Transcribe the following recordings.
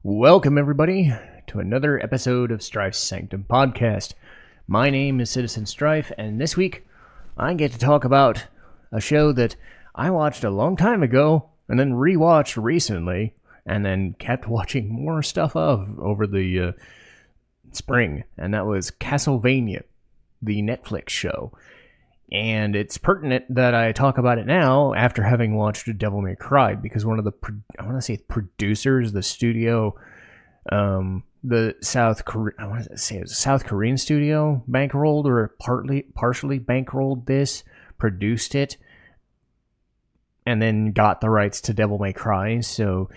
Welcome, everybody, to another episode of Strife's Sanctum podcast. My name is Citizen Strife, and this week I get to talk about a show that I watched a long time ago and then rewatched recently, and then kept watching more stuff of over the spring, and that was Castlevania, the Netflix show. And it's pertinent that I talk about it now after having watched Devil May Cry, because one of the, I want to say producers, the studio, the South Korean studio bankrolled or partially bankrolled this, produced it, and then got the rights to Devil May Cry. So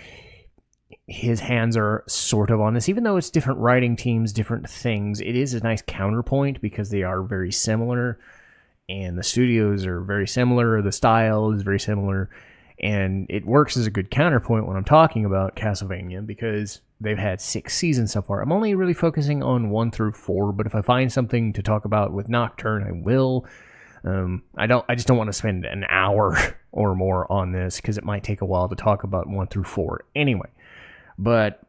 his hands are sort of on this, even though it's different writing teams, different things. It is a nice counterpoint because they are very similar. And the studios are very similar, the style is very similar, and it works as a good counterpoint when I'm talking about Castlevania because they've had 6 seasons so far. I'm only really focusing on 1 through 4, but if I find something to talk about with Nocturne, I will. I just don't want to spend an hour or more on this because it might take a while to talk about 1 through 4 anyway. But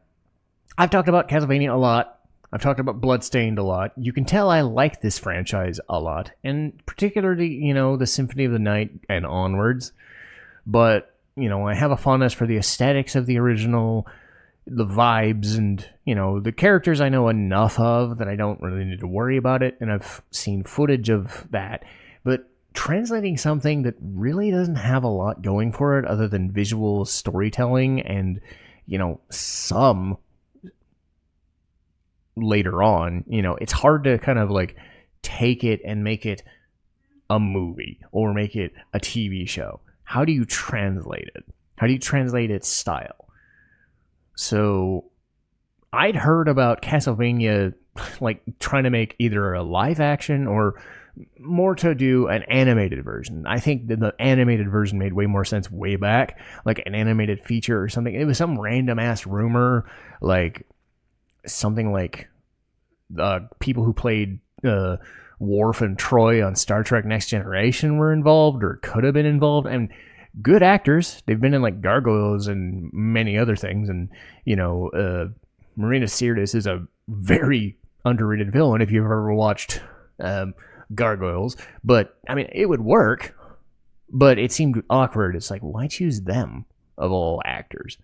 I've talked about Castlevania a lot. I've talked about Bloodstained a lot. You can tell I like this franchise a lot, and particularly, the Symphony of the Night and onwards. But, I have a fondness for the aesthetics of the original, the vibes, and, the characters I know enough of that I don't really need to worry about it, and I've seen footage of that. But translating something that really doesn't have a lot going for it other than visual storytelling and, some later on, it's hard to kind of like take it and make it a movie or make it a TV show. How do you translate it? How do you translate its style? So I'd heard about Castlevania like trying to make either a live action or more to do an animated version. I think that the animated version made way more sense way back, like an animated feature or something. It was some random ass rumor, like something like people who played Worf and Troy on Star Trek Next Generation were involved or could have been involved, and good actors. They've been in like Gargoyles and many other things, and Marina Sirtis is a very underrated villain if you've ever watched Gargoyles. But I mean, it would work, but it seemed awkward. It's like, why choose them of all actors?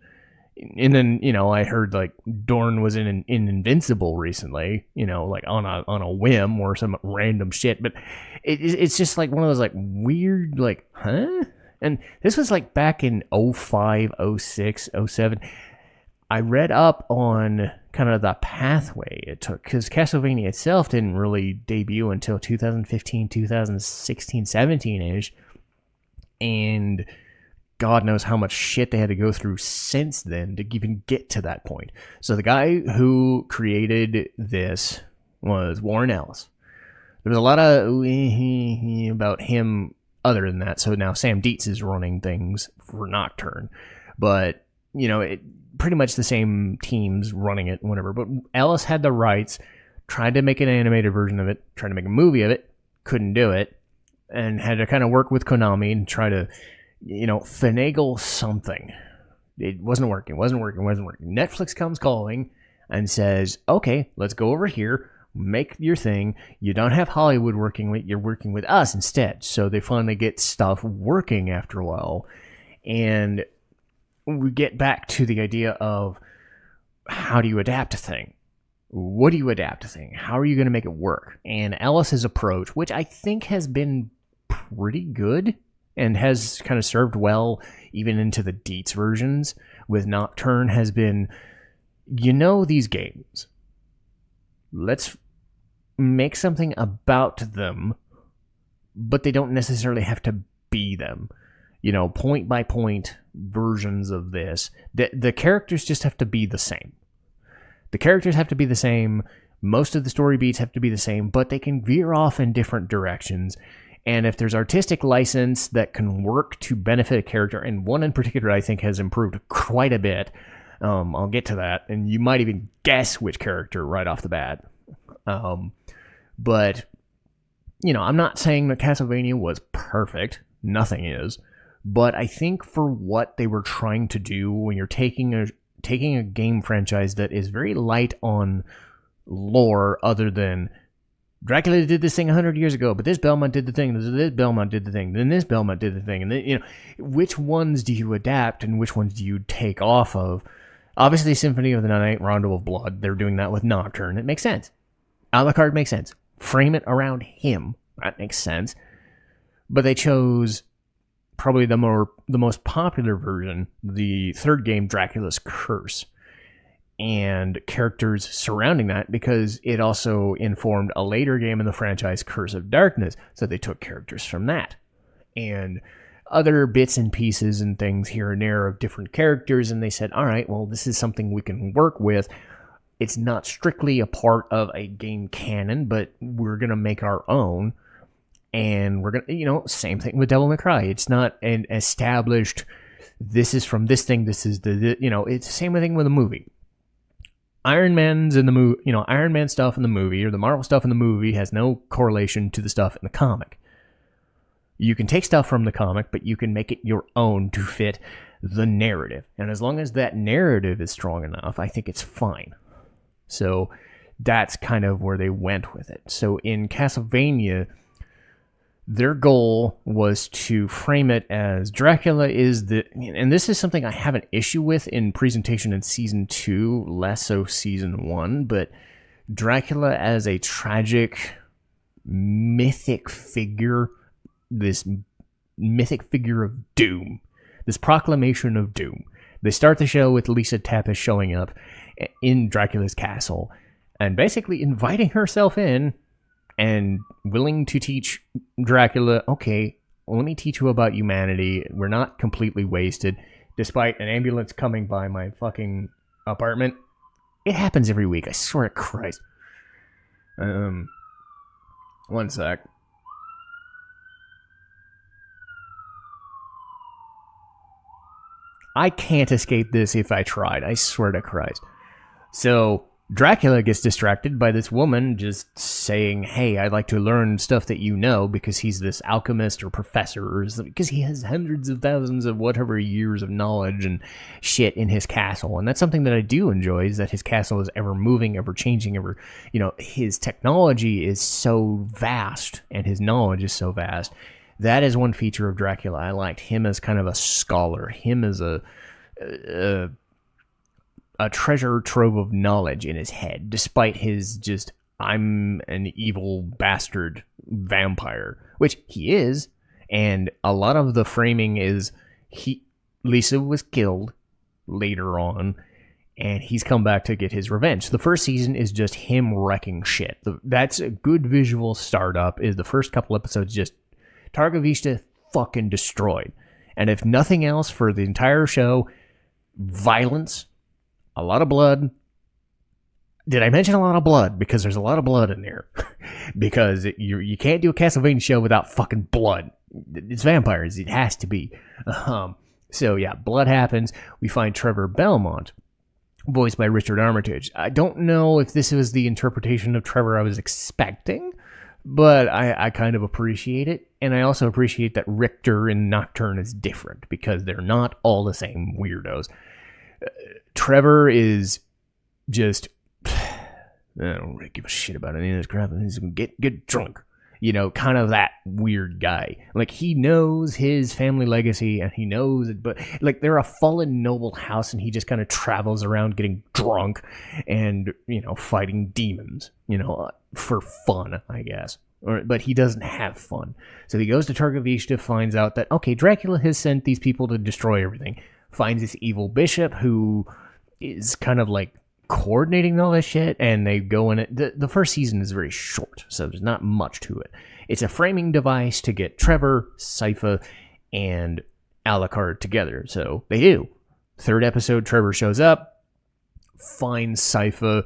And then, I heard like Dorn was in Invincible recently, like on a whim or some random shit. But it's just like one of those like weird, like, huh? And this was like back in 05, 06, 07. I read up on kind of the pathway it took because Castlevania itself didn't really debut until 2015, 2016, 17-ish. And God knows how much shit they had to go through since then to even get to that point. So the guy who created this was Warren Ellis. There was a lot of about him other than that. So now Sam Dietz is running things for Nocturne. But, pretty much the same teams running it, whatever. But Ellis had the rights, tried to make an animated version of it, tried to make a movie of it, couldn't do it, and had to kind of work with Konami and try to finagle something. It wasn't working. Netflix comes calling and says, okay, let's go over here, make your thing. You don't have Hollywood working with, you're working with us instead. So they finally get stuff working after a while. And we get back to the idea of how do you adapt a thing? What do you adapt a thing? How are you going to make it work? And Ellis's approach, which I think has been pretty good, and has kind of served well even into the Dietz versions with Nocturne, has been, these games. Let's make something about them, but they don't necessarily have to be them. Point by point versions of this. The characters just have to be the same. The characters have to be the same. Most of the story beats have to be the same, but they can veer off in different directions. And if there's artistic license that can work to benefit a character, and one in particular I think has improved quite a bit, I'll get to that, and you might even guess which character right off the bat. But, I'm not saying that Castlevania was perfect. Nothing is. But I think for what they were trying to do, when you're taking a taking a game franchise that is very light on lore other than Dracula did this thing 100 years ago, but this Belmont did the thing, this Belmont did the thing, then this Belmont did the thing, and then, which ones do you adapt and which ones do you take off of? Obviously, Symphony of the Night, Rondo of Blood, they're doing that with Nocturne. It makes sense. Alucard makes sense. Frame it around him. That makes sense. But they chose probably the most popular version, the third game, Dracula's Curse, and characters surrounding that, because it also informed a later game in the franchise, Curse of Darkness. So they took characters from that and other bits and pieces and things here and there of different characters, and they said, all right, well, this is something we can work with. It's not strictly a part of a game canon, but we're going to make our own. And we're going to, same thing with Devil May Cry. It's not an established, this is from this thing, this is it's the same thing with a movie. Iron Man's in the movie, Iron Man stuff in the movie or the Marvel stuff in the movie has no correlation to the stuff in the comic. You can take stuff from the comic, but you can make it your own to fit the narrative. And as long as that narrative is strong enough, I think it's fine. So that's kind of where they went with it. So in Castlevania, their goal was to frame it as Dracula is and this is something I have an issue with in presentation in Season 2, less so Season 1, but Dracula as a tragic, mythic figure, this mythic figure of doom, this proclamation of doom. They start the show with Lisa Tappis showing up in Dracula's castle and basically inviting herself in and willing to teach Dracula, okay, let me teach you about humanity. We're not completely wasted, despite an ambulance coming by my fucking apartment. It happens every week, I swear to Christ. One sec. I can't escape this if I tried, I swear to Christ. So Dracula gets distracted by this woman just saying, hey, I'd like to learn stuff that you know, because he's this alchemist or professor, or because he has hundreds of thousands of whatever years of knowledge and shit in his castle. And that's something that I do enjoy, is that his castle is ever moving, ever changing, his technology is so vast and his knowledge is so vast. That is one feature of Dracula. I liked him as kind of a scholar, him as a treasure trove of knowledge in his head, despite his just, I'm an evil bastard vampire, which he is. And a lot of the framing is Lisa was killed later on, and he's come back to get his revenge. The first season is just him wrecking shit. That's a good visual startup, is the first couple episodes just Targovishta fucking destroyed. And if nothing else, for the entire show, violence, a lot of blood. Did I mention a lot of blood? Because there's a lot of blood in there. Because you can't do a Castlevania show without fucking blood. It's vampires. It has to be. So yeah, blood happens. We find Trevor Belmont, voiced by Richard Armitage. I don't know if this was the interpretation of Trevor I was expecting, but I kind of appreciate it. And I also appreciate that Richter in Nocturne is different, because they're not all the same weirdos. Trevor is just, I don't really give a shit about any of this crap. He's gonna get drunk. Kind of that weird guy. Like, he knows his family legacy, and he knows it, but like, they're a fallen noble house, and he just kind of travels around getting drunk and, fighting demons, for fun, I guess. But he doesn't have fun. So he goes to Targovishta, finds out that, okay, Dracula has sent these people to destroy everything. Finds this evil bishop who is kind of like coordinating all this shit, and they go in it. The first season is very short, so there's not much to it. It's a framing device to get Trevor, Sypha, and Alucard together. So they do. Third episode, Trevor shows up, finds Sypha,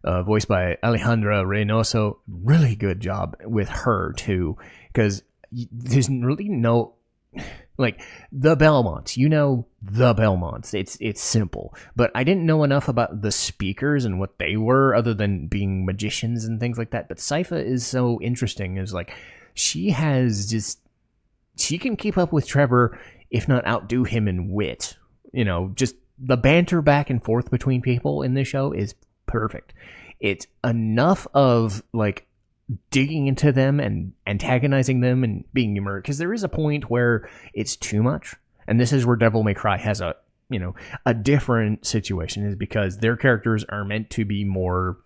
voiced by Alejandra Reynoso. Really good job with her, too, because there's really no... Like, the Belmonts, the Belmonts. It's simple. But I didn't know enough about the speakers and what they were, other than being magicians and things like that. But Sypha is so interesting. Is like, she can keep up with Trevor, if not outdo him in wit. Just the banter back and forth between people in this show is perfect. It's enough of like digging into them and antagonizing them and being humor, because there is a point where it's too much, and this is where Devil May Cry has a a different situation, is because their characters are meant to be more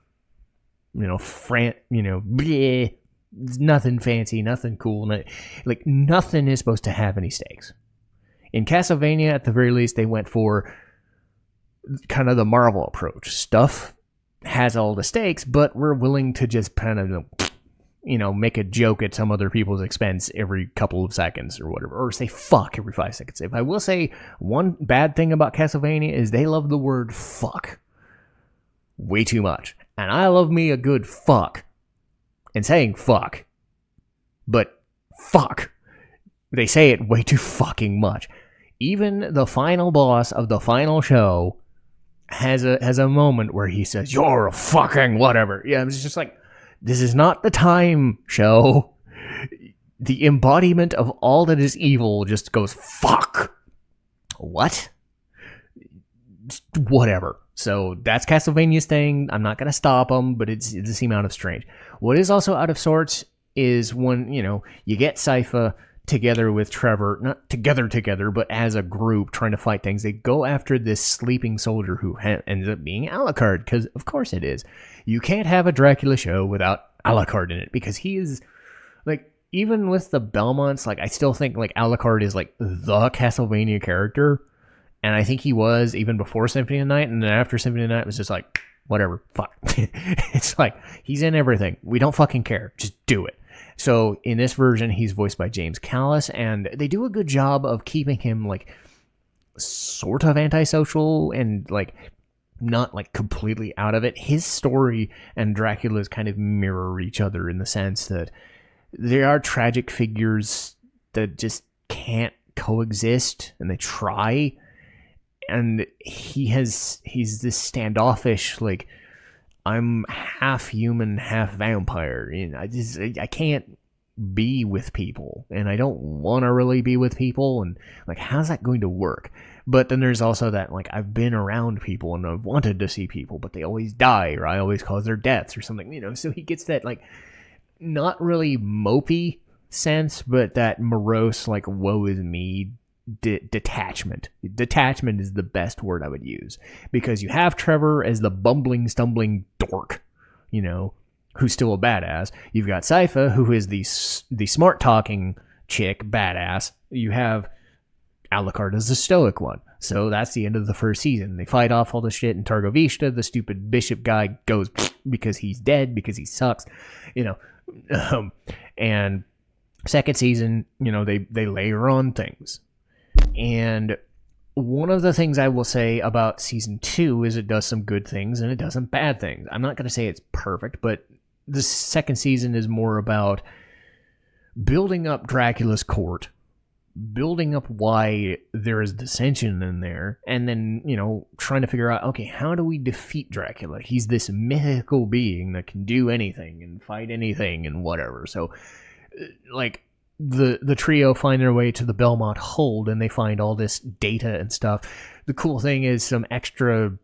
bleh, nothing fancy, nothing cool, like nothing is supposed to have any stakes. In Castlevania, at the very least, they went for kind of the Marvel approach. Stuff has all the stakes, but we're willing to just kind of make a joke at some other people's expense every couple of seconds or whatever, or say fuck every 5 seconds. If I will say one bad thing about Castlevania is they love the word fuck way too much. And I love me a good fuck and saying fuck, but fuck, they say it way too fucking much. Even the final boss of the final show has a moment where he says, "You're a fucking whatever." Yeah, it's just like, this is not the time, show. The embodiment of all that is evil just goes, fuck. What? Whatever. So that's Castlevania's thing. I'm not going to stop them, but it's the same amount of strange. What is also out of sorts is when, you get Sypha together with Trevor, not together, but as a group trying to fight things. They go after this sleeping soldier who ends up being Alucard, because of course it is. You can't have a Dracula show without Alucard in it, because he is, like, even with the Belmonts, like, I still think, like, Alucard is, like, the Castlevania character, and I think he was even before Symphony of the Night, and then after Symphony of the Night, it was just like, whatever, fuck. It's like, he's in everything. We don't fucking care. Just do it. So in this version, he's voiced by James Callis, and they do a good job of keeping him, like, sort of antisocial and, like, not, like, completely out of it. His story and Dracula's kind of mirror each other in the sense that they are tragic figures that just can't coexist, and they try. And he's this standoffish, like, I'm half human, half vampire. I can't be with people, and I don't want to really be with people, and, like, how's that going to work? But then there's also that, like, I've been around people and I've wanted to see people, but they always die, or I always cause their deaths or something, so he gets that, like, not really mopey sense, but that morose, like, woe is me detachment. Detachment is the best word I would use, because you have Trevor as the bumbling, stumbling dork, who's still a badass. You've got Sypha, who is the smart talking chick badass. You have Alucard as the stoic one. So that's the end of the first season. They fight off all the shit in Targovishta. The stupid bishop guy goes because he's dead, because he sucks, and second season, they layer on things. And one of the things I will say about season 2 is it does some good things and it does some bad things. I'm not going to say it's perfect, but the second season is more about building up Dracula's court, building up why there is dissension in there, and then, trying to figure out, okay, how do we defeat Dracula? He's this mythical being that can do anything and fight anything and whatever. So, like, the trio find their way to the Belmont hold, and they find all this data and stuff. The cool thing is some extra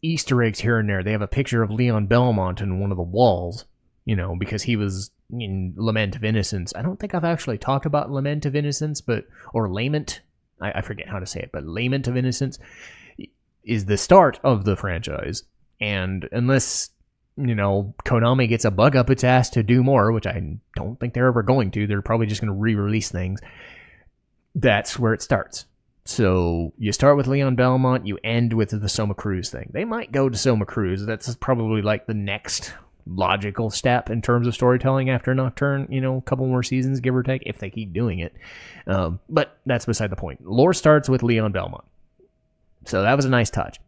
Easter eggs here and there. They have a picture of Leon Belmont in one of the walls, because he was in Lament of Innocence. I don't think I've actually talked about Lament of Innocence, or Lament. I forget how to say it, but Lament of Innocence is the start of the franchise. And unless Konami gets a bug up its ass to do more, which I don't think they're ever going to. They're probably just going to re-release things. That's where it starts. So you start with Leon Belmont, you end with the Soma Cruz thing. They might go to Soma Cruz. That's probably like the next logical step in terms of storytelling after Nocturne, a couple more seasons, give or take, if they keep doing it. But that's beside the point. Lore starts with Leon Belmont. So that was a nice touch.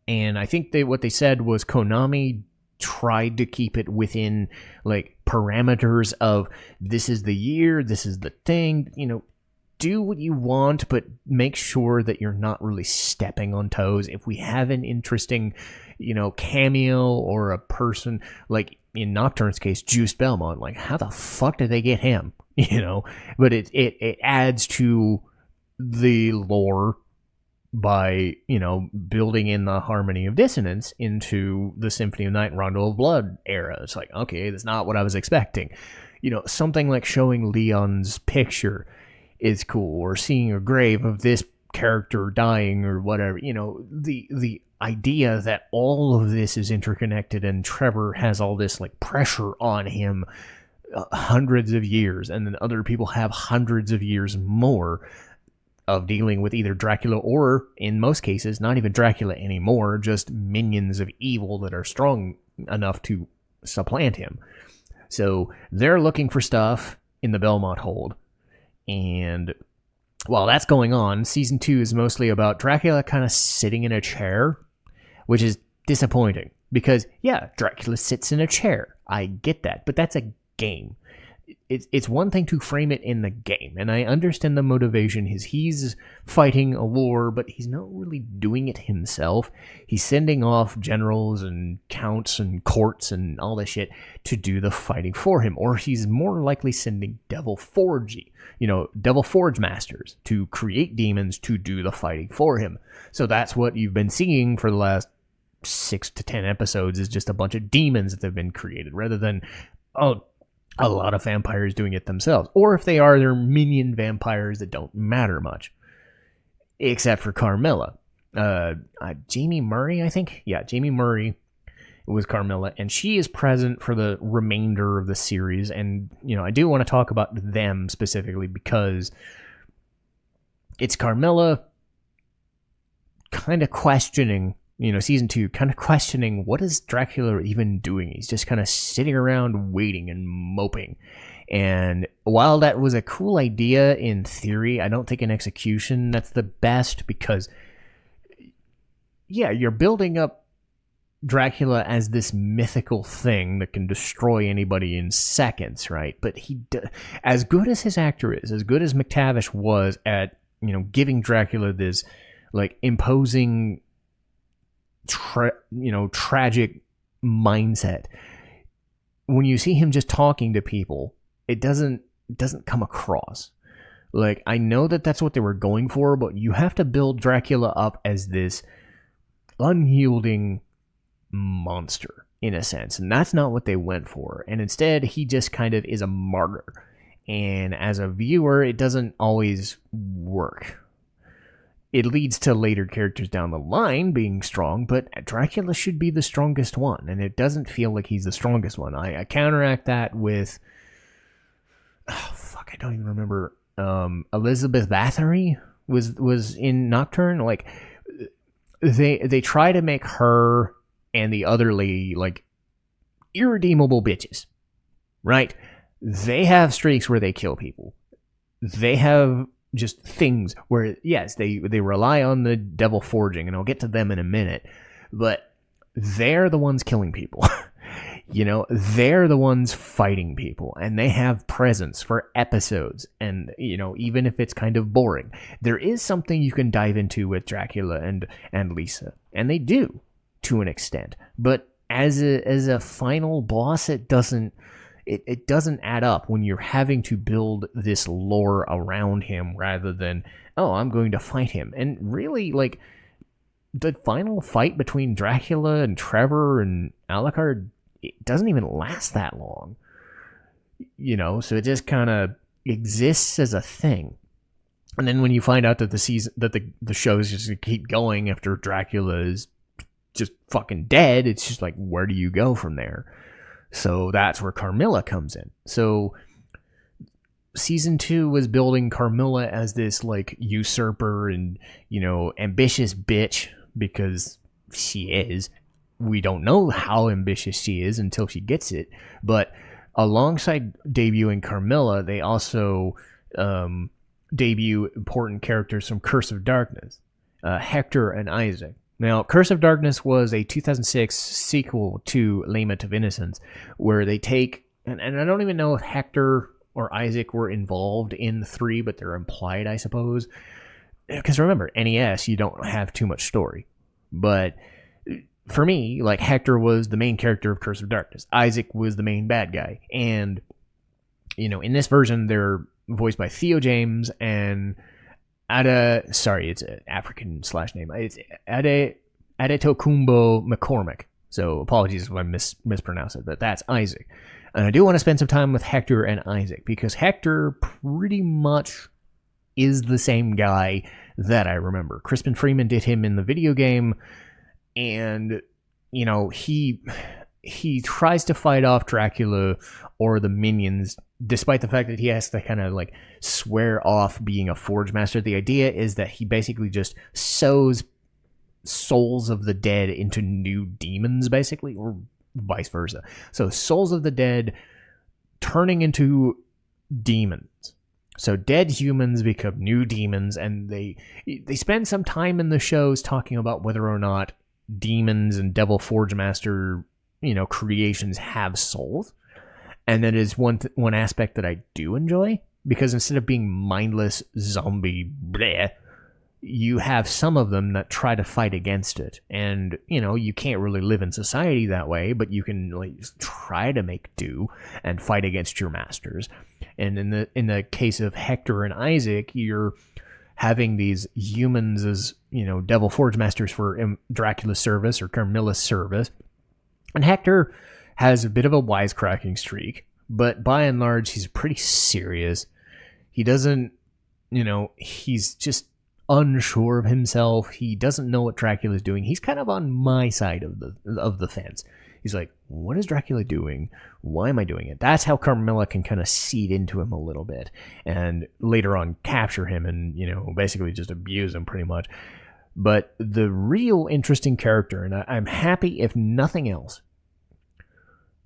And I think what they said was Konami tried to keep it within, like, parameters of this is the year, this is the thing, do what you want, but make sure that you're not really stepping on toes. If we have an interesting, cameo or a person, like in Nocturne's case, Juice Belmont, like, how the fuck did they get him? But it adds to the lore by, building in the harmony of dissonance into the Symphony of Night and Rondo of Blood era. It's like, okay, that's not what I was expecting. Something like showing Leon's picture is cool, or seeing a grave of this character dying or whatever. The idea that all of this is interconnected and Trevor has all this like pressure on him, hundreds of years, and then other people have hundreds of years more of dealing with either Dracula or, in most cases, not even Dracula anymore, just minions of evil that are strong enough to supplant him. So they're looking for stuff in the Belmont Hold. And while that's going on, season 2 is mostly about Dracula kind of sitting in a chair, which is disappointing. Because, yeah, Dracula sits in a chair. I get that. But that's a game. It's one thing to frame it in the game, and I understand the motivation. He's fighting a war, but he's not really doing it himself. He's sending off generals and counts and courts and all this shit to do the fighting for him, or he's more likely sending Devil Forge masters to create demons to do the fighting for him. So that's what you've been seeing for the last 6 to 10 episodes, is just a bunch of demons that have been created, rather than a lot of vampires doing it themselves. Or if they are, they're minion vampires that don't matter much. Except for Carmilla. Jamie Murray, I think? Yeah, Jamie Murray was Carmilla, and she is present for the remainder of the series. And, I do want to talk about them specifically because it's Carmilla kind of questioning, season 2, kind of questioning, what is Dracula even doing? He's just kind of sitting around waiting and moping. And while that was a cool idea in theory, I don't think in execution that's the best, because, yeah, you're building up Dracula as this mythical thing that can destroy anybody in seconds, right? But as good as his actor is, as good as McTavish was at, giving Dracula this, like, imposing tragic mindset, when you see him just talking to people, it doesn't come across. Like, I know that that's what they were going for, but you have to build Dracula up as this unyielding monster, in a sense, and that's not what they went for. And instead, he just kind of is a martyr, and as a viewer, it doesn't always work. It leads to later characters down the line being strong, but Dracula should be the strongest one, and it doesn't feel like he's the strongest one. I counteract that with... I don't even remember. Elizabeth Bathory was in Nocturne. Like, they try to make her and the other lady, like, irredeemable bitches, right? They have streaks where they kill people. They have... just things where, yes, they rely on the devil forging, and I'll get to them in a minute, but they're the ones killing people. They're the ones fighting people, and they have presence for episodes, and, even if it's kind of boring, there is something you can dive into with Dracula and Lisa, and they do, to an extent, but as a final boss, it doesn't add up when you're having to build this lore around him rather than, I'm going to fight him. And really, like, the final fight between Dracula and Trevor and Alucard, it doesn't even last that long. So it just kind of exists as a thing. And then when you find out that the show is just going to keep going after Dracula is just fucking dead, it's just like, where do you go from there? So that's where Carmilla comes in. So season 2 was building Carmilla as this, like, usurper and, ambitious bitch, because she is. We don't know how ambitious she is until she gets it. But alongside debuting Carmilla, they also debut important characters from Curse of Darkness, Hector and Isaac. Now, Curse of Darkness was a 2006 sequel to Lament of Innocence, where they take, and I don't even know if Hector or Isaac were involved in 3, but they're implied, I suppose. Because remember, NES, you don't have too much story. But for me, like, Hector was the main character of Curse of Darkness. Isaac was the main bad guy. And, in this version, they're voiced by Theo James and Sorry, it's an African slash name. It's Adetokumbo McCormick. So apologies if I mispronounce it, but that's Isaac. And I do want to spend some time with Hector and Isaac, because Hector pretty much is the same guy that I remember. Crispin Freeman did him in the video game, and, you know, he tries to fight off Dracula or the minions, despite the fact that he has to kind of like swear off being a Forge Master. The idea is that he basically just sows souls of the dead into new demons, basically, or vice versa. So souls of the dead turning into demons. So dead humans become new demons, and they spend some time in the shows talking about whether or not demons and Devil Forge Master, you know, creations have souls. And that is one aspect that I do enjoy, because instead of being mindless zombie bleh, you have some of them that try to fight against it. And, you know, you can't really live in society that way, but you can like try to make do and fight against your masters. And in the case of Hector and Isaac, you're having these humans as, you know, Devil Forge Masters for Dracula's service or Carmilla's service. And Hector has a bit of a wisecracking streak, but by and large, he's pretty serious. He doesn't, you know, he's just unsure of himself. He doesn't know what Dracula's doing. He's kind of on my side of the fence. He's like, what is Dracula doing? Why am I doing it? That's how Carmilla can kind of seed into him a little bit, and later on capture him and, you know, basically just abuse him pretty much. But the real interesting character, and I'm happy if nothing else,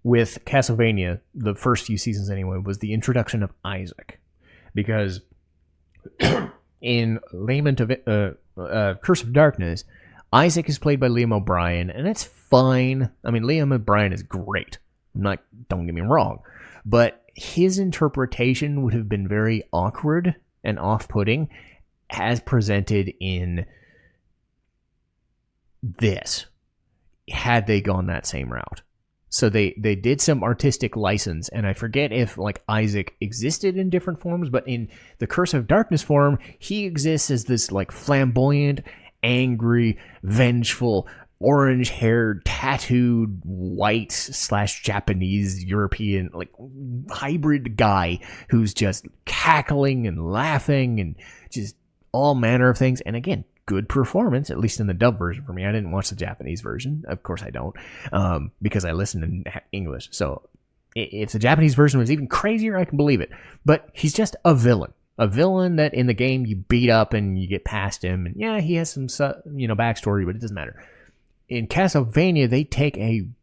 with Castlevania, the first few seasons anyway, was the introduction of Isaac. Because in Curse of Darkness, Isaac is played by Liam O'Brien, and it's fine. I mean, Liam O'Brien is great. Don't get me wrong. But his interpretation would have been very awkward and off-putting as presented in this, had they gone that same route. So they did some artistic license, and I forget if like Isaac existed in different forms, but in the Curse of Darkness form, he exists as this like flamboyant, angry, vengeful, orange-haired, tattooed, white / Japanese, European, like hybrid guy who's just cackling and laughing and just all manner of things. And again, good performance, at least in the dub version for me. I didn't watch the Japanese version. Of course I don't, because I listen in English. So if the Japanese version was even crazier, I can believe it. But he's just a villain. A villain that in the game you beat up and you get past him. And yeah, he has some, you know, backstory, but it doesn't matter. In Castlevania,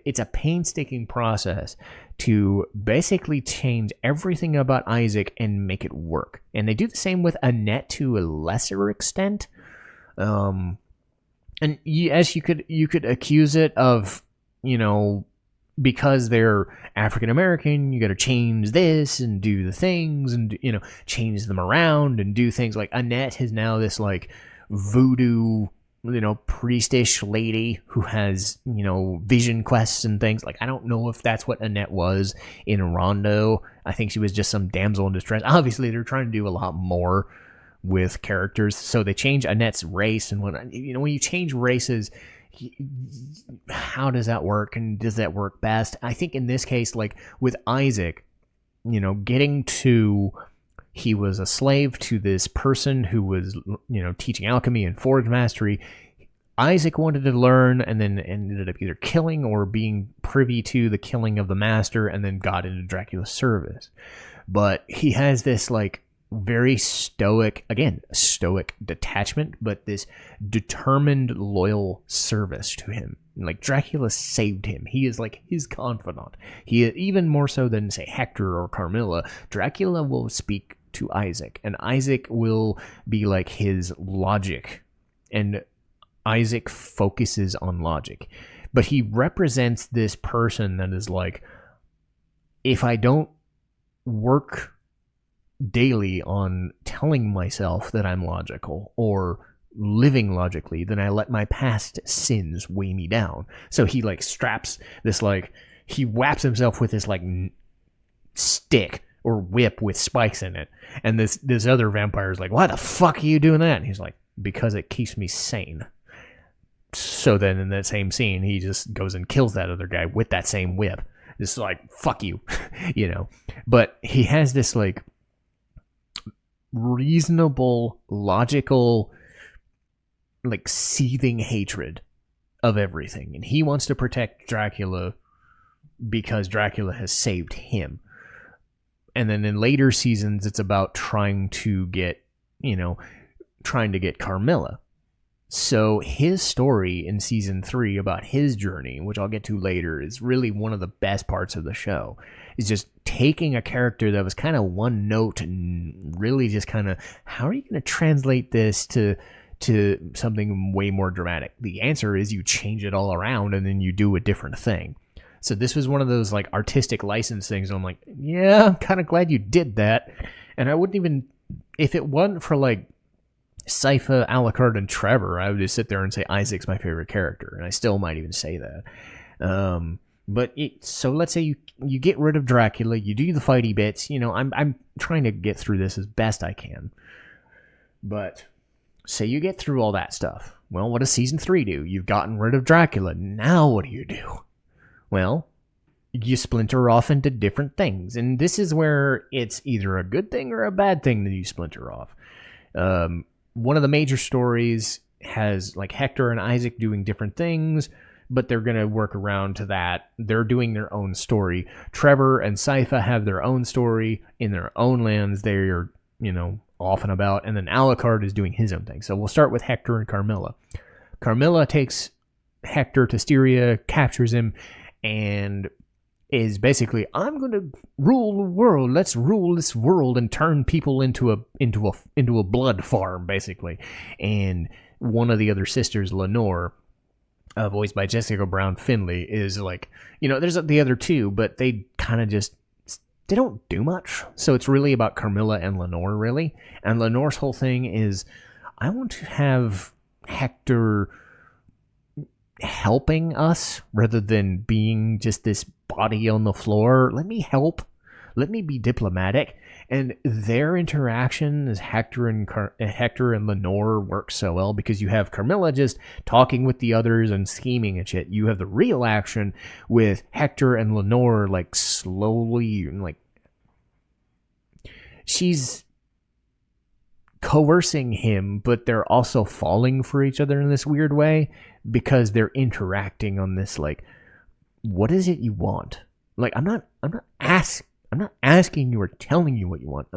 it's a painstaking process to basically change everything about Isaac and make it work. And they do the same with Annette to a lesser extent. And as you could accuse it of, you know, because they're African American, you got to change this and do the things and, you know, change them around and do things. Like Annette is now this like voodoo, you know, priestish lady who has, you know, vision quests and things. Like, I don't know if that's what Annette was in Rondo. I think she was just some damsel in distress. Obviously, they're trying to do a lot more with characters, so they change Annette's race and whatnot. You know, when you change races, how does that work, and does that work best? I think in this case, like with Isaac, you know, getting to, he was a slave to this person who was, you know, teaching alchemy and forge mastery. Isaac wanted to learn and then ended up either killing or being privy to the killing of the master, and then got into Dracula's service. But he has this like very stoic detachment, but this determined, loyal service to him. Like, Dracula saved him. He is like his confidant. He, even more so than, say, Hector or Carmilla, Dracula will speak to Isaac, and Isaac will be like his logic, and Isaac focuses on logic. But he represents this person that is like, if I don't work daily on telling myself that I'm logical or living logically, then I let my past sins weigh me down. So he like straps this, like, he whaps himself with this like stick or whip with spikes in it. And this other vampire is like, why the fuck are you doing that? And he's like, because it keeps me sane. So then in that same scene, he just goes and kills that other guy with that same whip. It's like, fuck you, you know. But he has this like reasonable, logical, like seething hatred of everything. And he wants to protect Dracula because Dracula has saved him. And then in later seasons, it's about trying to get Carmilla. So his story in season 3 about his journey, which I'll get to later, is really one of the best parts of the show. Is just taking a character that was kind of one note and really just kind of, how are you going to translate this to something way more dramatic? The answer is you change it all around and then you do a different thing. So this was one of those like artistic license things. And I'm like, yeah, I'm kind of glad you did that. And I wouldn't even, if it wasn't for like Sypha, Alucard, and Trevor, I would just sit there and say Isaac's my favorite character, and I still might even say that. So let's say you get rid of Dracula, you do the fighty bits. I'm trying to get through this as best I can. But say you get through all that stuff. Well, what does season 3 do? You've gotten rid of Dracula. Now what do? Well, you splinter off into different things, and this is where it's either a good thing or a bad thing that you splinter off. One of the major stories has like Hector and Isaac doing different things, but they're going to work around to that. They're doing their own story. Trevor and Sypha have their own story in their own lands. They're, off and about. And then Alucard is doing his own thing. So we'll start with Hector and Carmilla. Carmilla takes Hector to Styria, captures him, and is basically, I'm going to rule the world. Let's rule this world and turn people into a blood farm, basically. And one of the other sisters, Lenore, voiced by Jessica Brown Findlay, is like, there's the other two, but they kind of just, they don't do much. So it's really about Carmilla and Lenore, really. And Lenore's whole thing is, I want to have Hector helping us rather than being just this body on the floor. Let me help. Let me be diplomatic. And their interaction as Hector and Lenore works so well because you have Carmilla just talking with the others and scheming and shit. You have the real action with Hector and Lenore like slowly, like she's coercing him, but they're also falling for each other in this weird way because they're interacting on this like, what is it you want? Like, I'm not asking you or telling you what you want.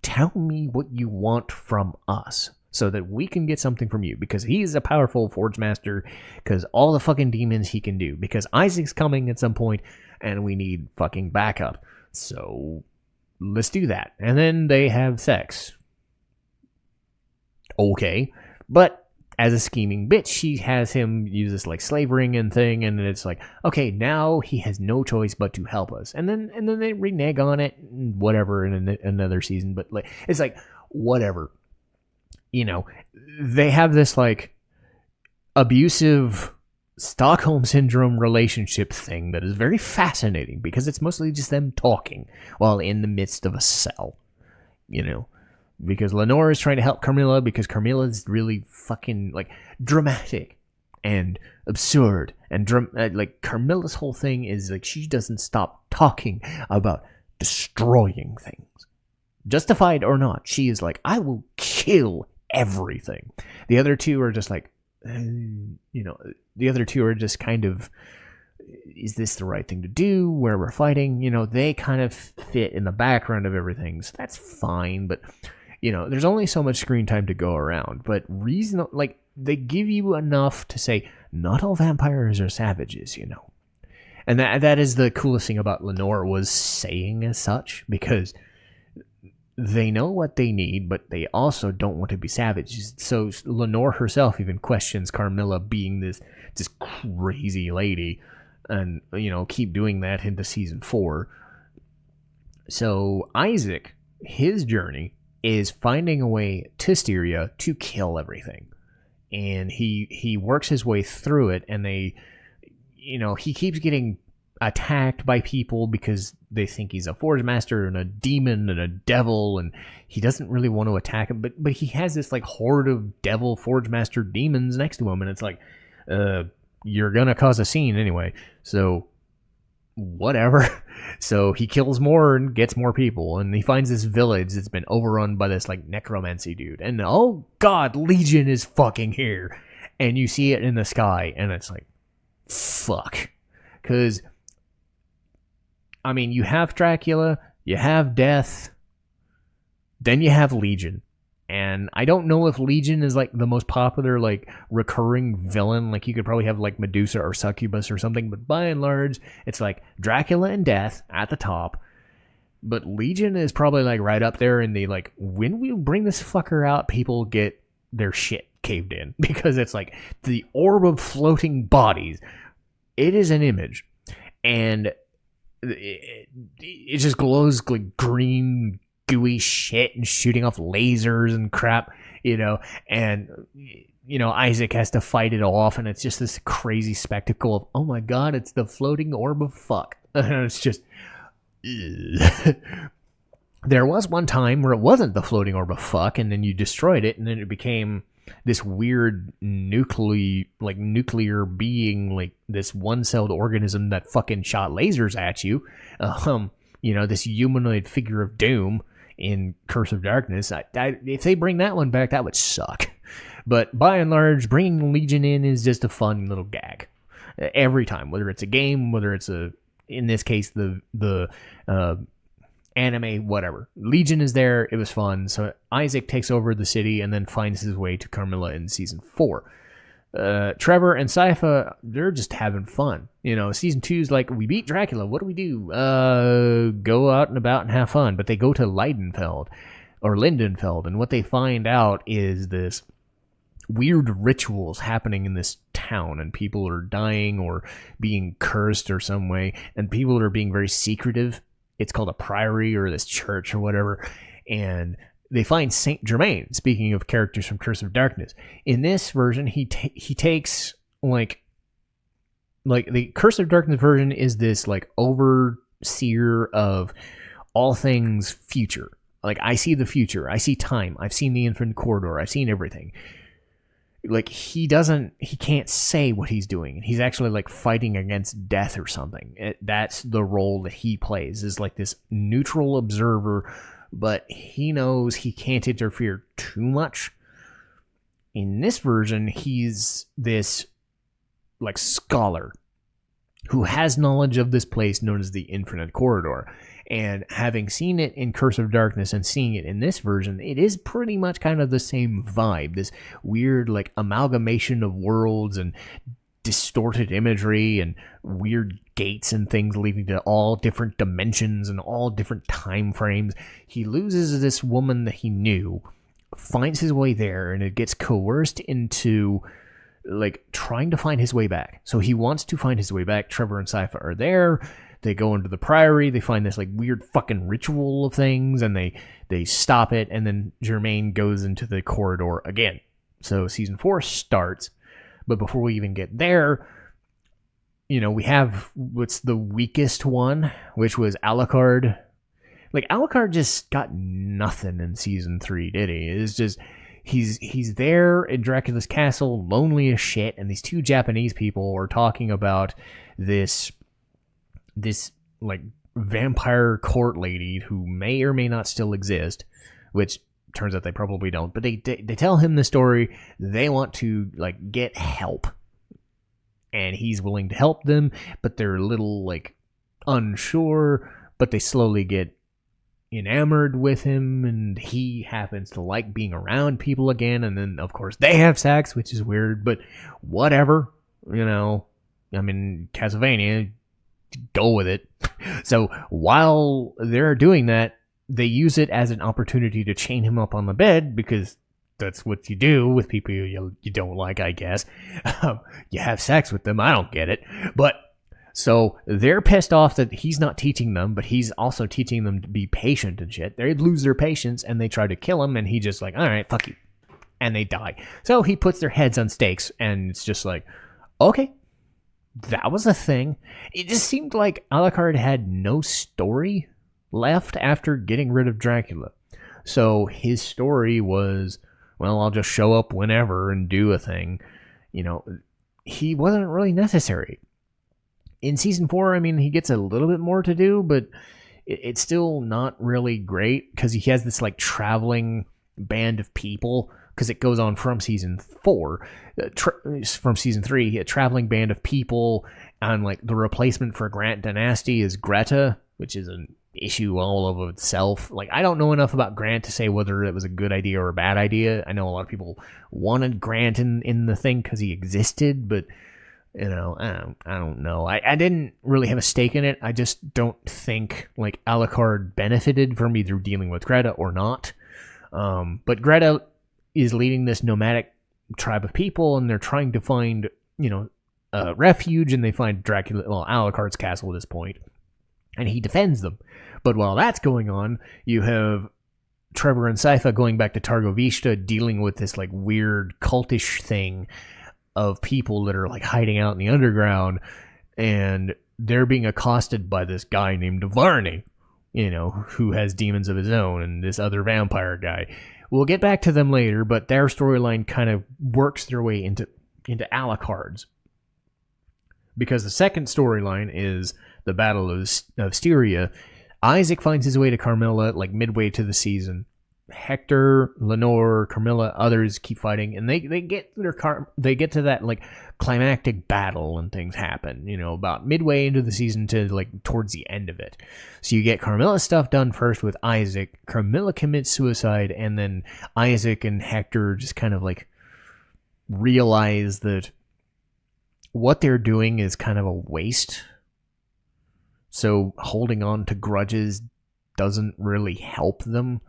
Tell me what you want from us so that we can get something from you, because he's a powerful Forge Master, because all the fucking demons he can do, because Isaac's coming at some point and we need fucking backup. So let's do that. And then they have sex. Okay. But as a scheming bitch, she has him use this like slave ring and thing, and it's like, okay, now he has no choice but to help us. And then they renege on it, whatever, in another season. But like, it's like, whatever. They have this like abusive Stockholm Syndrome relationship thing that is very fascinating because it's mostly just them talking while in the midst of a cell, because Lenore is trying to help Carmilla because Carmilla is really fucking like dramatic and absurd and like Carmilla's whole thing is like she doesn't stop talking about destroying things, justified or not. She is like, I will kill everything. The other two are just like, the other two are just kind of, is this the right thing to do where we're fighting? They kind of fit in the background of everything, so that's fine. But there's only so much screen time to go around, but like they give you enough to say not all vampires are savages, and that is the coolest thing about Lenore, was saying as such, because they know what they need, but they also don't want to be savages. So Lenore herself even questions Carmilla being this crazy lady, and keep doing that into season 4. So Isaac, his journey is finding a way to Styria to kill everything. And he works his way through it, and he keeps getting attacked by people because they think he's a forge master and a demon and a devil, and he doesn't really want to attack him, but he has this like horde of devil forge master demons next to him, and it's like, you're gonna cause a scene anyway, so whatever. So he kills more and gets more people, and he finds this village that's been overrun by this like necromancy dude, and oh god, Legion is fucking here, and you see it in the sky, and it's like, fuck. Because I mean, you have Dracula, you have Death, then you have Legion. And I don't know if Legion is like the most popular like recurring villain. Like you could probably have like Medusa or Succubus or something, but by and large, it's like Dracula and Death at the top. But Legion is probably like right up there in the like, when we bring this fucker out, people get their shit caved in. Because it's like the orb of floating bodies. It is an image. And it just glows like green, gooey shit and shooting off lasers and crap, and Isaac has to fight it off, and it's just this crazy spectacle of, oh my god, it's the floating orb of fuck. And it's just there was one time where it wasn't the floating orb of fuck, and then you destroyed it, and then it became this weird nuclear being, like this one-celled organism that fucking shot lasers at you. This humanoid figure of doom in Curse of Darkness. If they bring that one back, that would suck. But by and large, bringing Legion in is just a fun little gag every time, whether it's a game, whether it's in this case the anime, whatever. Legion is there. It was fun. So Isaac takes over the city and then finds his way to Carmilla in season 4. Trevor and Sypha, they're just having fun. Season 2 is like, we beat Dracula. What do we do? Go out and about and have fun. But they go to Lindenfeld, and what they find out is this weird rituals happening in this town, and people are dying or being cursed or some way, and people are being very secretive. It's called a priory or this church or whatever, and they find Saint Germain. Speaking of characters from Curse of Darkness, in this version, he takes like the Curse of Darkness version is this like overseer of all things future. Like, I see the future, I see time, I've seen the Infinite Corridor, I've seen everything. Like, he can't say what he's doing. He's actually like fighting against death or something. That's the role that he plays, is like this neutral observer, but he knows he can't interfere too much. In this version, he's this like scholar who has knowledge of this place known as the Infinite Corridor. And having seen it in Curse of Darkness and seeing it in this version, it is pretty much kind of the same vibe. This weird like amalgamation of worlds and distorted imagery and weird gates and things leading to all different dimensions and all different time frames. He loses this woman that he knew, finds his way there, and it gets coerced into like trying to find his way back. So he wants to find his way back. Trevor and Sypha are there. They go into the priory. They find this like weird fucking ritual of things, and they stop it. And then Germain goes into the corridor again. So season 4 starts, but before we even get there, we have what's the weakest one, which was Alucard. Like, Alucard just got nothing in season 3, did he? It's just he's there in Dracula's castle, lonely as shit, and these two Japanese people are talking about this like vampire court lady who may or may not still exist, which turns out they probably don't, but they tell him the story. They want to like get help, and he's willing to help them, but they're a little like unsure, but they slowly get enamored with him, and he happens to like being around people again, and then of course they have sex, which is weird, but whatever. I mean, Castlevania, go with it. So while they're doing that, they use it as an opportunity to chain him up on the bed, because that's what you do with people you don't like, I guess. You have sex with them. I don't get it. But so they're pissed off that he's not teaching them, but he's also teaching them to be patient and shit. They lose their patience and they try to kill him, and he just like, all right, fuck you. And they die. So he puts their heads on stakes, and it's just like, okay, that was a thing. It just seemed like Alucard had no story left after getting rid of Dracula. So his story was, well, I'll just show up whenever and do a thing. He wasn't really necessary. In season 4, I mean, he gets a little bit more to do, but it's still not really great because he has this like traveling band of people, because it goes on from season 4, from season 3, a traveling band of people, and like the replacement for Grant Dynasty is Greta, which is an issue all of itself. Like, I don't know enough about Grant to say whether it was a good idea or a bad idea. I know a lot of people wanted Grant in the thing because he existed, but I don't know. I didn't really have a stake in it. I just don't think like Alucard benefited from either dealing with Greta or not. But Greta is leading this nomadic tribe of people, and they're trying to find, a refuge, and they find Alucard's castle at this point, and he defends them. But while that's going on, you have Trevor and Sypha going back to Targovishta, dealing with this like weird cultish thing of people that are like hiding out in the underground, and they're being accosted by this guy named Varney, who has demons of his own, and this other vampire guy. We'll get back to them later, but their storyline kind of works their way into Alucard's. Because the second storyline is the Battle of Styria. Isaac finds his way to Carmilla like midway to the season. Hector, Lenore, Carmilla, others keep fighting, and they get to that like climactic battle, and things happen, about midway into the season to like towards the end of it. So you get Carmilla's stuff done first with Isaac. Carmilla commits suicide, and then Isaac and Hector just kind of like realize that what they're doing is kind of a waste. So holding on to grudges doesn't really help them.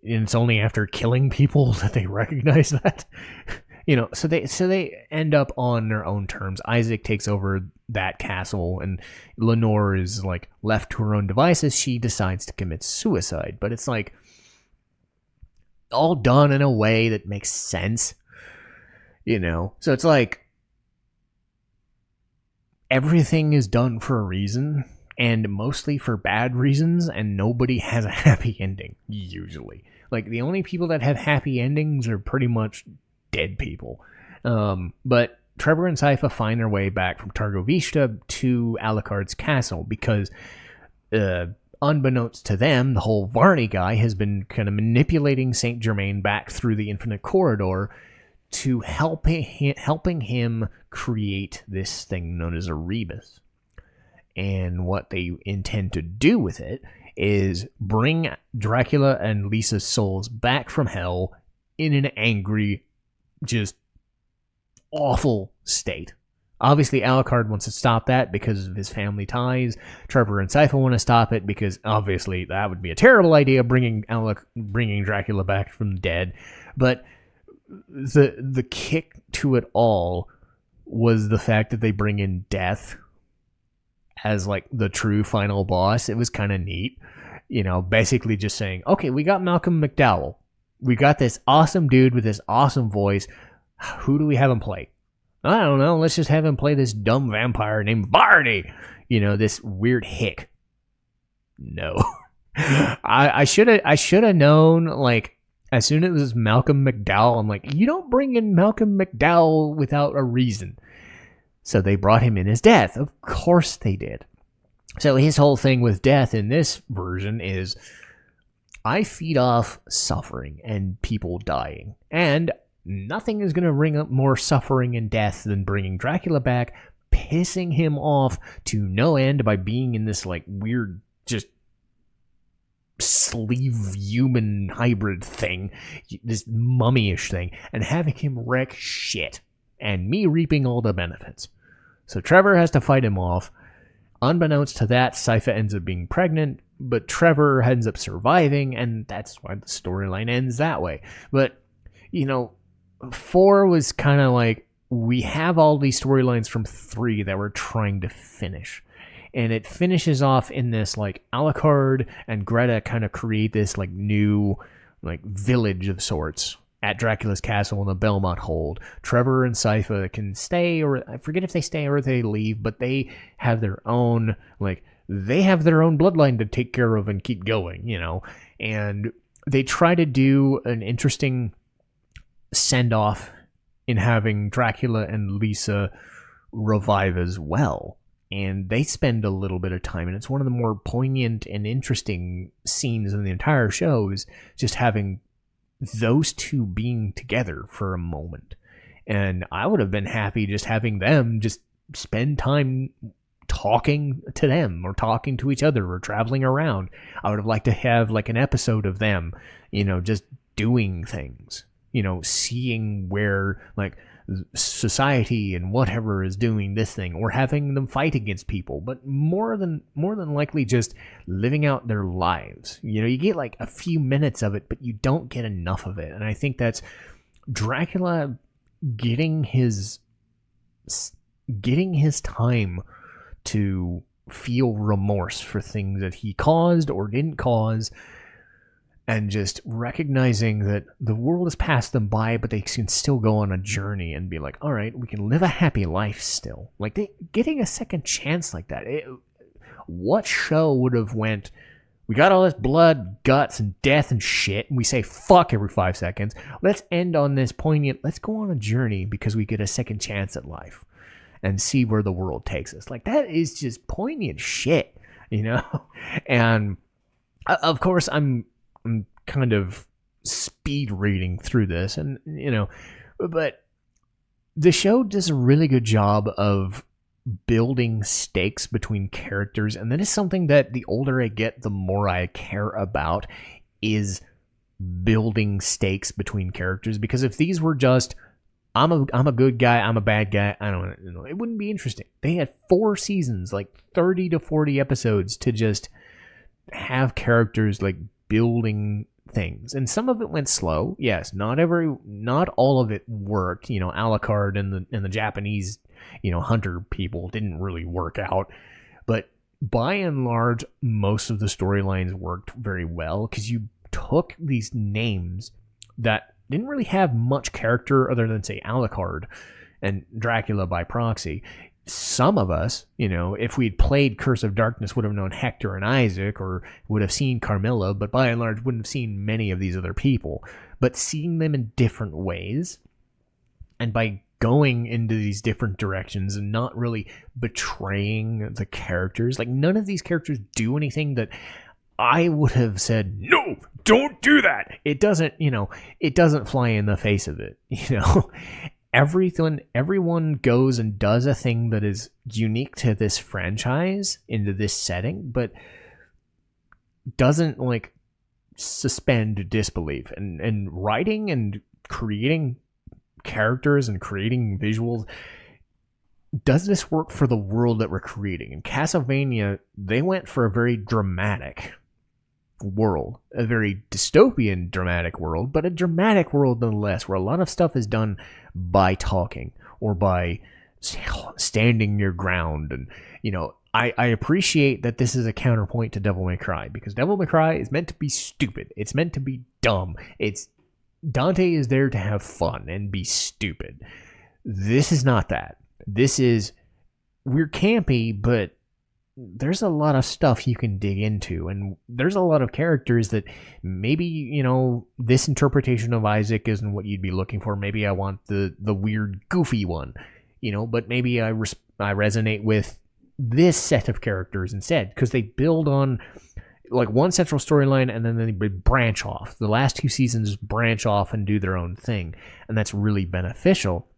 And it's only after killing people that they recognize that. So they end up on their own terms. Isaac takes over that castle, and Lenore is like left to her own devices. She decides to commit suicide, but it's like all done in a way that makes sense. So it's like everything is done for a reason, and mostly for bad reasons, and nobody has a happy ending, usually. Like, the only people that have happy endings are pretty much dead people. But Trevor and Sypha find their way back from Targovishta to Alucard's castle, because unbeknownst to them, the whole Varney guy has been kind of manipulating Saint Germain back through the Infinite Corridor to helping him create this thing known as a rebus. And what they intend to do with it is bring Dracula and Lisa's souls back from hell in an angry, just awful state. Obviously, Alucard wants to stop that because of his family ties. Trevor and Sypha want to stop it because obviously that would be a terrible idea, bringing Dracula back from the dead. But the kick to it all was the fact that they bring in Death as like the true final boss. It was kind of neat, basically just saying, okay, we got Malcolm McDowell, we got this awesome dude with this awesome voice. Who do we have him play? I don't know, let's just have him play this dumb vampire named Varney, this weird hick. No. I should have known, like, as soon as it was Malcolm McDowell, I'm like, you don't bring in Malcolm McDowell without a reason. So they brought him in as Death. Of course they did. So his whole thing with Death in this version is, I feed off suffering and people dying. And nothing is going to bring up more suffering and death than bringing Dracula back, pissing him off to no end by being in this like weird, just sleeve human hybrid thing, this mummy-ish thing, and having him wreck shit, and me reaping all the benefits. So Trevor has to fight him off. Unbeknownst to that, Sypha ends up being pregnant, but Trevor ends up surviving, and that's why the storyline ends that way. But, 4 was kind of like, we have all these storylines from 3 that we're trying to finish. And it finishes off in this, like, Alucard and Greta kind of create this, like, new, like, village of sorts. at Dracula's castle in the Belmont Hold. Trevor and Sypha can stay, or I forget if they stay or they leave, but they have their own, like, they have their own bloodline to take care of and keep going, you know? And they try to do an interesting send-off in having Dracula and Lisa revive as well. And they spend a little bit of time, and it's one of the more poignant and interesting scenes in the entire show is just having those two being together for a moment. And I would have been happy just having them just spend time talking to them or talking to each other or traveling around. I would have liked to have like an episode of them, you know, just doing things, you know, seeing where like society and whatever is doing this thing, or having them fight against people, but more than likely just living out their lives. You know, you get like a few minutes of it, but you don't get enough of it. And I think that's Dracula getting his time to feel remorse for things that he caused or didn't cause, and just recognizing that the world has passed them by, but they can still go on a journey and be like, all right, we can live a happy life still. Like, getting a second chance like that. What show would have went, we got all this blood, guts, and death and shit, and we say fuck every 5 seconds. Let's end on this poignant, let's go on a journey because we get a second chance at life and see where the world takes us. Like, that is just poignant shit, you know? And, of course, I'm kind of speed reading through this, and you know, but the show does a really good job of building stakes between characters, and that is something that the older I get, the more I care about, is building stakes between characters. Because if these were just I'm a good guy, I'm a bad guy, I don't know, it wouldn't be interesting. They had 4 seasons, like 30 to 40 episodes to just have characters like building things, and some of it went slow. Yes, not all of it worked. You know, Alucard and the Japanese, you know, hunter people didn't really work out, but by and large, most of the storylines worked very well because you took these names that didn't really have much character other than, say, Alucard and Dracula by proxy. Some of us, you know, if we'd played Curse of Darkness, would have known Hector and Isaac, or would have seen Carmilla, but by and large wouldn't have seen many of these other people. But seeing them in different ways, and by going into these different directions and not really betraying the characters, like none of these characters do anything that I would have said, no, don't do that. It doesn't, you know, it doesn't fly in the face of it, you know. Everyone goes and does a thing that is unique to this franchise into this setting, but doesn't like suspend disbelief. And writing and creating characters and creating visuals, does this work for the world that we're creating? In Castlevania, they went for a very dramatic world, a very dystopian dramatic world, but a dramatic world nonetheless, where a lot of stuff is done by talking or by standing your ground. And you know, I appreciate that this is a counterpoint to Devil May Cry, because Devil May Cry is meant to be stupid, it's meant to be dumb, it's Dante is there to have fun and be stupid. This is not that. This is, we're campy, but there's a lot of stuff you can dig into, and there's a lot of characters that maybe, you know, this interpretation of Isaac isn't what you'd be looking for. Maybe I want the weird, goofy one, you know, but maybe I resonate with this set of characters instead, because they build on like one central storyline and then they branch off. The last 2 seasons branch off and do their own thing, and that's really beneficial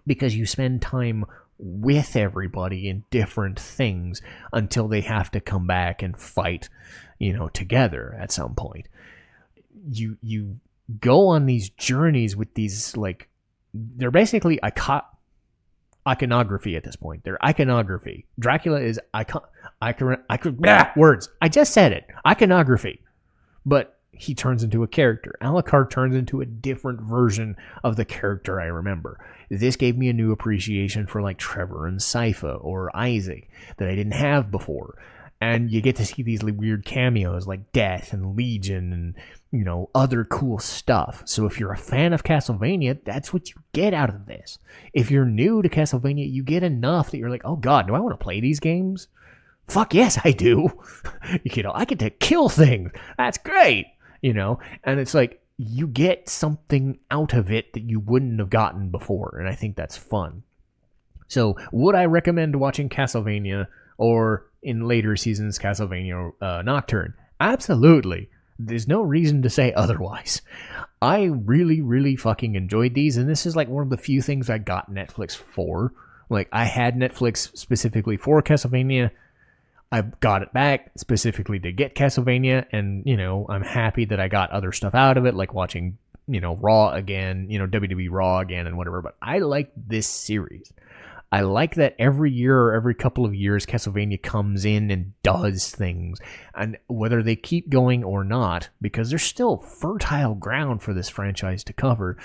because you spend time with everybody in different things until they have to come back and fight, you know, together at some point. You go on these journeys with these, like, they're basically iconography at this point. They're iconography. Dracula is words. I just said it. Iconography. But he turns into a character. Alucard turns into a different version of the character I remember. This gave me a new appreciation for like Trevor and Sypha or Isaac that I didn't have before. And you get to see these weird cameos like Death and Legion and, other cool stuff. So if you're a fan of Castlevania, that's what you get out of this. If you're new to Castlevania, you get enough that you're like, oh God, do I want to play these games? Fuck yes, I do. I get to kill things. That's great. And it's like, you get something out of it that you wouldn't have gotten before. And I think that's fun. So would I recommend watching Castlevania, or in later seasons Castlevania Nocturne? Absolutely. There's no reason to say otherwise. I really, really fucking enjoyed these, and this is like one of the few things I got Netflix for. Like, I had Netflix specifically for Castlevania. I got it back specifically to get Castlevania, and, I'm happy that I got other stuff out of it, like watching, Raw again, WWE Raw again and whatever, but I like this series. I like that every year or every couple of years, Castlevania comes in and does things. And whether they keep going or not, because there's still fertile ground for this franchise to cover,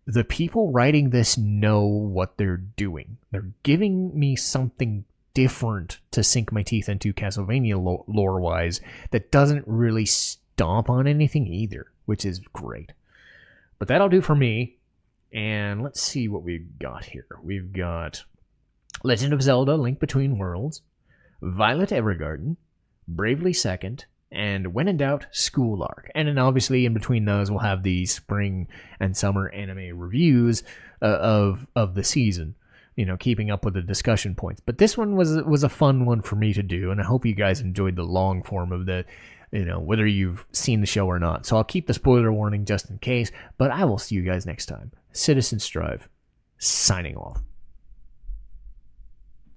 the people writing this know what they're doing. They're giving me something different to sink my teeth into Castlevania lore-wise that doesn't really stomp on anything either, which is great. But that'll do for me. And let's see what we've got here. We've got Legend of Zelda: Link Between Worlds, Violet Evergarden, Bravely Second, and when in doubt, School Arc. And then obviously in between those, we'll have the spring and summer anime reviews of the season, keeping up with the discussion points. But this one was a fun one for me to do, and I hope you guys enjoyed the long form of the, whether you've seen the show or not. So I'll keep the spoiler warning just in case, but I will see you guys next time. Citizen Strive, signing off.